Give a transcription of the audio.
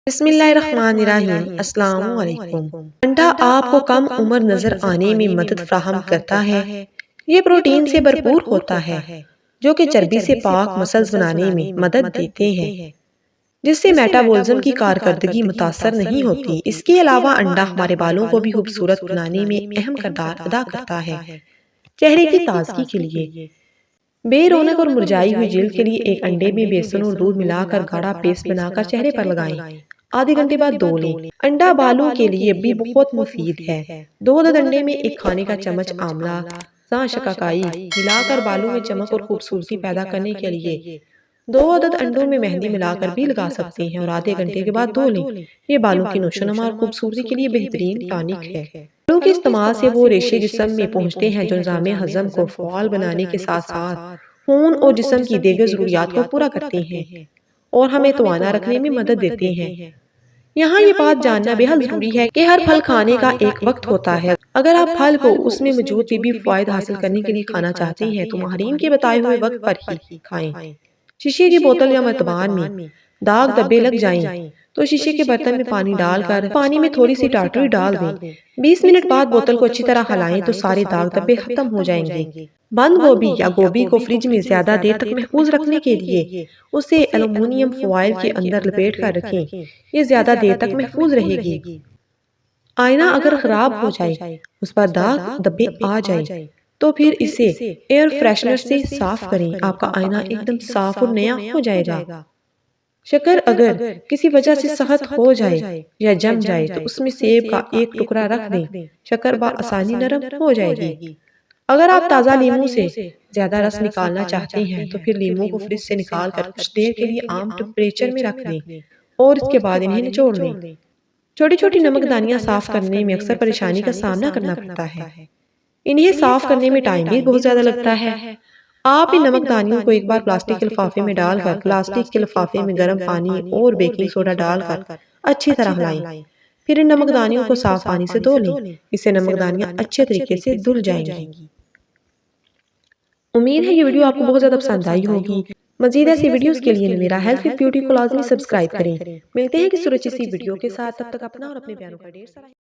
بسم اللہ الرحمن الرحیم۔ السلام علیکم۔ انڈا آپ کو کم عمر نظر آنے میں مدد فراہم کرتا ہے۔ یہ پروٹین سے بھرپور ہوتا ہے جو کہ چربی سے پاک مسلز بنانے میں مدد دیتے ہیں، جس سے میٹابولزم کی کارکردگی متاثر نہیں ہوتی۔ اس کے علاوہ انڈا ہمارے بالوں کو بھی خوبصورت بنانے میں اہم کردار ادا کرتا ہے۔ چہرے کی تازگی کے لیے بے رونق اور مرجھائی ہوئی جلد کے لیے ایک انڈے میں بیسن اور دودھ ملا کر گاڑھا پیسٹ بنا کر چہرے پر لگائیں۔ آدھے گھنٹے بعد دھو لیں۔ انڈا بالوں کے لیے بھی بہت مفید ہے۔ 2 عدد انڈے میں 1 کھانے کا چمچ آملہ شکاکائی ملا کر بالوں میں چمک اور خوبصورتی پیدا کرنے کے لیے 2 عدد انڈوں میں مہندی ملا کر بھی لگا سکتے ہیں اور آدھے گھنٹے کے بعد دھو لیں۔ یہ بالوں کی نشو و نما اور خوبصورتی کے لیے بہترین ٹانک ہے۔ بالوں کے استعمال سے وہ ریشے جسم میں پہنچتے ہیں جو نظام ہضم کو فعال بنانے کے ساتھ ساتھ خون اور جسم کی دیگر ضروریات کو پورا کرتے ہیں اور ہمیں توانا رکھنے میں مدد دیتے ہیں۔ یہاں یہ بات جاننا بے حد ضروری ہے کہ ہر پھل کھانے کا ایک وقت ہوتا ہے۔ اگر آپ پھل کو اس میں موجود طبی فوائد حاصل کرنے کے لیے کھانا چاہتے ہیں تو ماہرین کے بتائے ہوئے وقت پر ہی کھائیں۔ شیشے کی بوتل یا مرتبان میں داغ دھبے لگ جائیں تو شیشے کے برتن میں پانی ڈال کر پانی میں تھوڑی سی ٹاٹری ڈال دیں۔ 20 منٹ بعد بوتل کو اچھی طرح ہلائیں تو سارے داغ دھبے ختم ہو جائیں گے۔ بند گوبھی یا گوبھی کو فریج میں زیادہ دیر تک محفوظ رکھنے کے لیے اسے ایلومینیم فوائل کے اندر لپیٹ کر رکھیں۔ یہ زیادہ دیر تک محفوظ رہے گی۔ آئینہ اگر خراب ہو جائے، اس پر داغ دھبے آ جائیں تو پھر اسے ایئر فریشنر سے صاف کریں۔ آپ کا آئینہ ایک دم صاف اور نیا ہو جائے گا۔ شکر اگر کسی وجہ سے سخت ہو جائے یا جم جائے تو اس میں سیب کا ایک ٹکڑا رکھ دیں۔ شکر بآسانی نرم ہو جائے گی۔ اگر آپ تازہ لیموں سے زیادہ رس نکالنا چاہتے ہیں تو پھر لیموں کو فریج سے نکال کر کچھ دیر کے لیے عام ٹمپریچر میں رکھ دیں اور اس کے بعد انہیں نچوڑ دیں۔ چھوٹی چھوٹی نمک دانیاں صاف کرنے میں اکثر پریشانی کا سامنا کرنا پڑتا ہے۔ انہیں صاف کرنے میں ٹائم بھی بہت زیادہ لگتا ہے۔ آپ ان نمک دانیوں کو ایک بار پلاسٹک کے لفافے میں ڈال کر پلاسٹک کے لفافے میں گرم پانی اور بیکنگ سوڈا ڈال کر اچھی طرح ہلائیں۔ پھر ان نمک دانیوں کو صاف پانی سے دھو لیں۔ اس سے نمک دانیاں اچھے طریقے سے دھل جائیں گی۔ امید ہے یہ ویڈیو آپ کو بہت زیادہ پسند آئی ہوگی۔ مزید ایسی ویڈیوز کے لیے میرا ہیلتھ وتھ بیوٹی کو لازمی سبسکرائب کریں۔ ملتے ہیں کسی اور اچھی سی ویڈیو کے ساتھ، تب تک اپنا اور اپنے پیاروں کا ڈھیر سارا